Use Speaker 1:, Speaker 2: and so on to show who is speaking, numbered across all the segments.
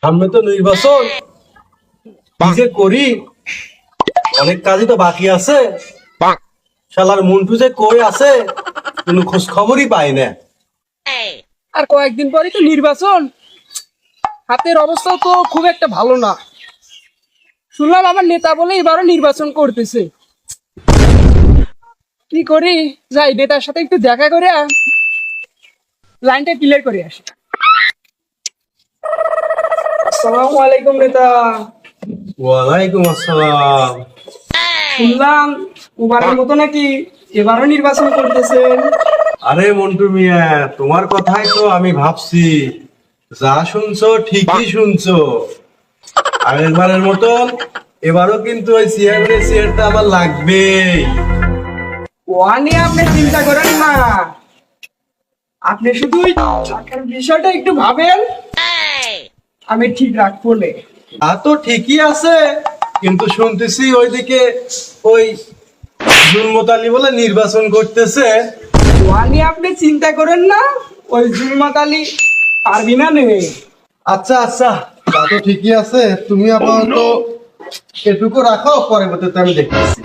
Speaker 1: সামনে তো নির্বাচন, কি যে করি, অনেক কাজই তো বাকি আছে। শালার মন্টু যে কই আছে কোনো খোঁজ খবরই পাই না।
Speaker 2: আর কয়েকদিন পরেই তো নির্বাচন, হাতের অবস্থা তো খুব একটা ভালো না। শুনলাম আমার নেতা বলে এবারও নির্বাচন করতেছে। কি করি, যাই নেতার সাথে একটু দেখা করে লাইনটা ক্লিয়ার করে আসি। আসসালামু আলাইকুম নেতা।
Speaker 1: ওয়ালাইকুম আসসালাম।
Speaker 2: শুনলাম এবারের মতো নাকি এবারও নির্বাচন করতেছেন।
Speaker 1: আরে মন্টু মিয়া, তোমার কথাই তো আমি ভাবছি। যা শুনছো ঠিকই শুনছো। আগেরবারের মতন এবারও কিন্তু ওই চেয়ারটা আমার লাগবে।
Speaker 2: ও নিয়ে আপনি চিন্তা করেন না, আপনি শুধু ওই টাকার বিষয়টা একটু ভাবেন, আমি ঠিক রাখবো নে।
Speaker 1: তা তো ঠিকই আছে, কিন্তু শুনতেছি ওইদিকে ওই জুলমত আলী বলে নির্বাচন করতেছে।
Speaker 2: ও নিয়ে আপনি চিন্তা করেন না, ওই জুলমাত আলী পারবি না নে।
Speaker 1: আচ্ছা আচ্ছা, তা তো ঠিকই আছে। তুমি আপাতত এটুকু রাখো, পরবর্তীতে আমি দেখতেছি।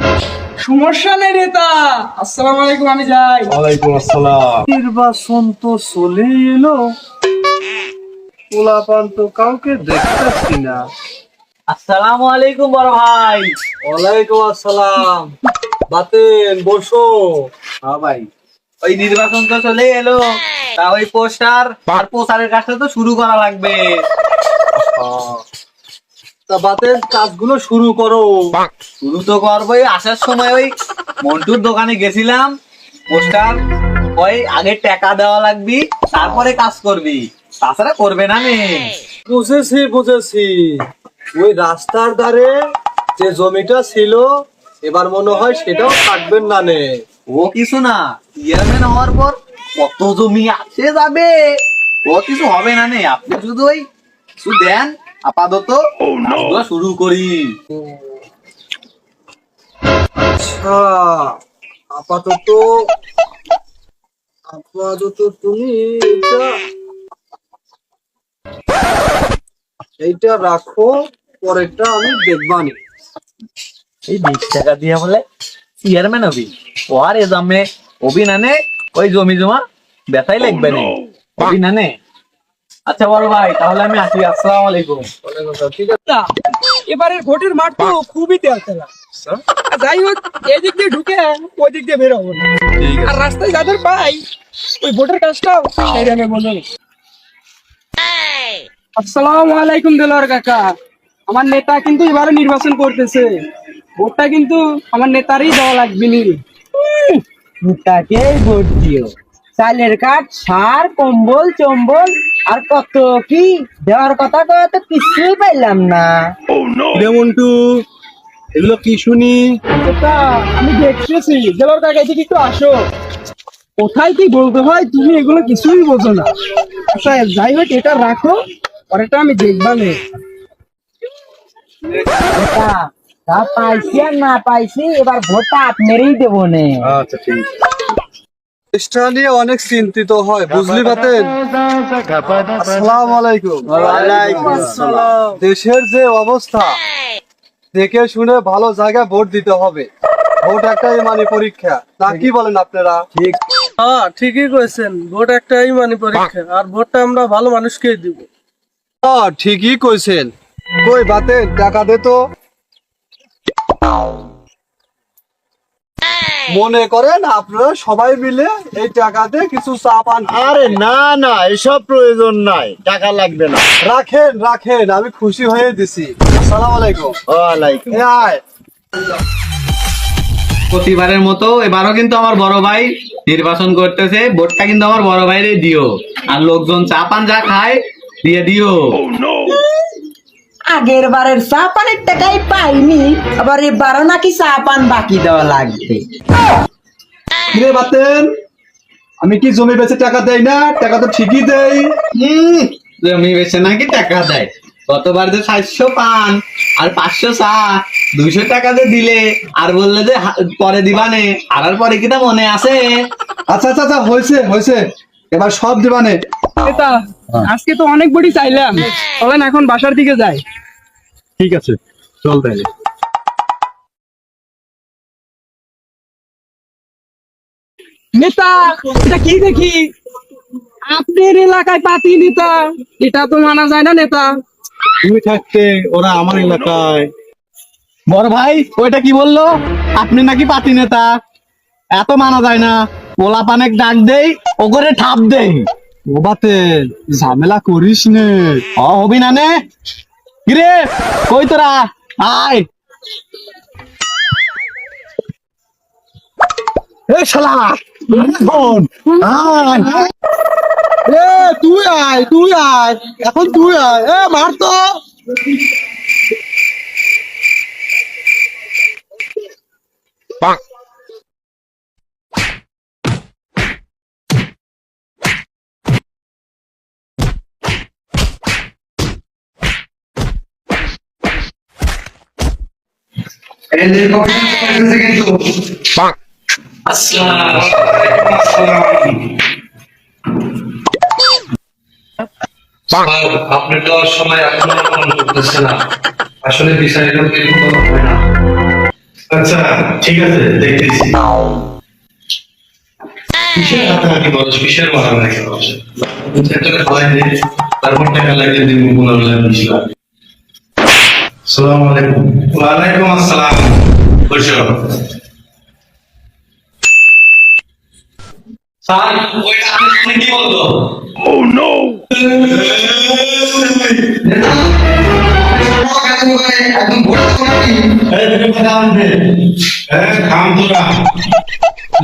Speaker 2: সমস্যা নেই নেতা। আসসালামু আলাইকুম, আমি যাই।
Speaker 1: ওয়ালাইকুম আসসালাম। নির্বাচন তো চলে এলো, পোলাপান তো কাউকে দেখতেছি না।
Speaker 3: আসসালামু আলাইকুম বড় ভাই।
Speaker 1: ওয়ালাইকুম আসসালাম। বাতেন বসো।
Speaker 3: হ্যাঁ ভাই, ওই নির্বাচন তো চলে এলো, তা ওই পোস্টার আর প্রচারের কাজটা তো শুরু করা লাগবে।
Speaker 1: তা বাতেন কাজগুলো শুরু করো।
Speaker 3: শুরু তো করবোই। আসার সময় ওই মন্টুর দোকানে গেছিলাম, পোস্টার ওই আগে টাকা দেওয়া লাগবি, তারপরে কাজ করবি, তাছাড়া করবে না নে।
Speaker 1: বুঝেছি বুঝেছি। ওই রাস্তার ধারে যে জমিটা ছিল, এবার মনে হয় সেটাও থাকবেন না নে।
Speaker 3: ও কিছু না, চেয়ারম্যান হওয়ার পর কত জমি আছে যাবে, ও কিছু হবে না নে। আপনি শুধু ওই কিছু দেন, আপাতত কাজগুলো শুরু করি।
Speaker 1: আচ্ছা, আপাতত আপাতত তুমি এইটা রাখো, পরেরটা আমি দেখবানি।
Speaker 3: এই 20 টাকা দিয়ে বলে চেয়ারম্যান হবি, ও আর এ দামে হবি না নে। ওই জমি জমা বেচাই লাগবে না, হবি না নে। আচ্ছা বড় ভাই, তাহলে আমি আসি। আসসালামু আলাইকুম।
Speaker 1: ঠিক আছে।
Speaker 2: তা, এবারের ভোটের মাঠ তো খুবই তেলতেলা। আর যাই হোক, এই দিক দিয়ে ঢুকে ওই দিক দিয়ে বের হবো না।
Speaker 1: ঠিক
Speaker 2: আর
Speaker 1: আছে।
Speaker 2: রাস্তায় যাদের পাই, ওই ভোটের কাজটাও সেই টাইমে বলে। আসসালামু আলাইকুম দেলোয়ার কাকা। আমার নেতা কিন্তু এবারে নির্বাচন করতেছে, ভোটটা কিন্তু আমার নেতারই দেওয়া লাগবে নি।
Speaker 4: তাকেই ভোট দিও। চালের কাঠ, সার, কম্বল, চম্বল আর কত কি দেওয়ার কথা কয়ে তো কিছুই পাইলাম না।
Speaker 1: রে মন্টু, এগুলো কি শুনি?
Speaker 2: তা আমি দেখতেছি, দেলোয়ার কাকা এদিকে একটু আসো। কোথায় কি বলতে হয় তুমি এগুলো কিছুই বোঝো না। আচ্ছা যাই হোক, এটা রাখো, পরেরটা আমি দেখবা নে।
Speaker 4: এটা যা পাইছি আর না পাইছি, এবার ভোটটা আপনারই দেবো নে।
Speaker 1: আচ্ছা ঠিক আছে। দেশটা নিয়ে অনেক চিন্তিত হয়, বুঝলি বাতেন। আসসালামু আলাইকুম।
Speaker 3: ওয়ালাইকুম আসসালাম।
Speaker 1: দেশের যে অবস্থা, দেখে শুনে ভালো জায়গায় ভোট দিতে হবে। ভোট একটা ইমানি পরীক্ষা, তা কি বলেন আপনারা? ঠিক।
Speaker 5: হ্যাঁ, ঠিকই কইছেন। ভোট একটা ইমানি পরীক্ষা, আর ভোটটা আমরা ভালো মানুষকেই দিব।
Speaker 1: হ্যাঁ ঠিকই কইছেন। কই বাতেন, টাকা দে তো। মনে করেন আপনারা সবাই মিলে এই টাকা দিয়ে কিছু চা পান।
Speaker 6: আরে না না, এসব প্রয়োজন নাই, টাকা লাগবে না।
Speaker 1: রাখেন রাখেন, আমি খুশি হয়ে দিছি। আসসালামু আলাইকুম।
Speaker 6: ওয়ালাইকুম।
Speaker 1: এ আয়।
Speaker 3: প্রতিবারের মতো এবারও কিন্তু আমার বড় ভাই নির্বাচন করতেছে, ভোটটা কিন্তু আমার বড় ভাইরে দিও। আর লোকজন চা পান যা খায় দিয়ে দিও।
Speaker 4: আগের বারের চা পানের টাকাই পাইনি, আবার এবারও নাকি চা পান বাকি দেওয়া লাগবে।
Speaker 1: কিরে বাতেন, আমি কি জমি বেচে টাকা দেই না? টাকা তো ঠিকই দেই।
Speaker 3: জমি বেচে নাকি টাকা দেয়? গতবার যে 700 পান আর 500 চা, 200 টাকা যে দিলে আর বললে যে পরে দিবানে, আর পরে কিটা মনে আছে?
Speaker 1: আচ্ছা আচ্ছা আচ্ছা, হয়েছে হয়েছে।
Speaker 7: এবার সব দিবানে।
Speaker 2: নেতা আজকে তো অনেক বড়ি চাইলাম, চলেন এখন বাসার দিকে যাই।
Speaker 1: ঠিক আছে, চল তাইলে।
Speaker 2: নেতা এটা কি দেখি, আপনার এলাকায় পাতি নেতা, এটা তো মানা যায় না নেতা।
Speaker 1: তুমি থাকতে ওরা আমার এলাকায়।
Speaker 3: বড় ভাই ওইটা কি বললো? আপনি নাকি পাতি নেতা, এত মানা যায় না। পোলা পানেক ডাক দেই, ও করে ঠাপ দেই।
Speaker 7: ও বাতে ঝামেলা করিস নে।
Speaker 3: হবি না নে? কিরে কই তোরা, আয়। এ শালা শোন, আয়।
Speaker 7: এ তুই আয়, তুই আয়, এখন তুই আয়। এ মার তো।
Speaker 1: আপনি তো সময় এখনো মনে করতেছে না, আসলে বিষয় এরকম কিন্তু হয় না। আচ্ছা ঠিক আছে, দেখতেছি। কিসের হাতাহাতি বলছ, কিসের মারামারি বলছ? তারপর টাকা লাগিয়ে দিব 15 লাখ 20 লাখ। আসসালামু আলাইকুম। ওয়ালাইকুম আসসালাম। বসো। স্যার ওইটা আপনি কি বলতো? ও নো।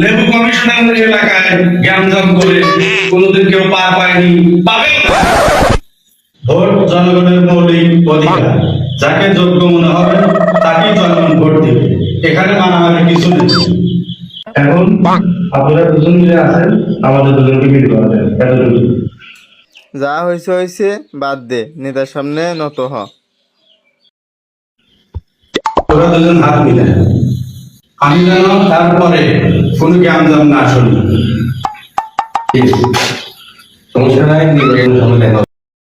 Speaker 1: লেবু কমিশনার এলাকায় জ্ঞানজাম করে কোনোদিন কেউ পার পায়নি, পাবে না। ভোট জনগণের মৌলিক অধিকার, যাকে যোগ্য মনে হবে তাকেই জনগণ ভোট দেবে, এখানে মানামারি কিছু নেই। এখন আপনারা দুজন মিলে আছেন, আমাদের দুজনকে মিল করা যায় এতটুকু।
Speaker 6: যা হয়েছে হয়েছে, বাদ দে, নেতার সামনে নত হ।
Speaker 1: তোরা দুজন হাত মিলে, আমি যেন তারপরে কোনো জ্ঞানজাম না শুনি। ঠিক আছে, সমস্যা নাই, নির্বাচন হবে দেখা।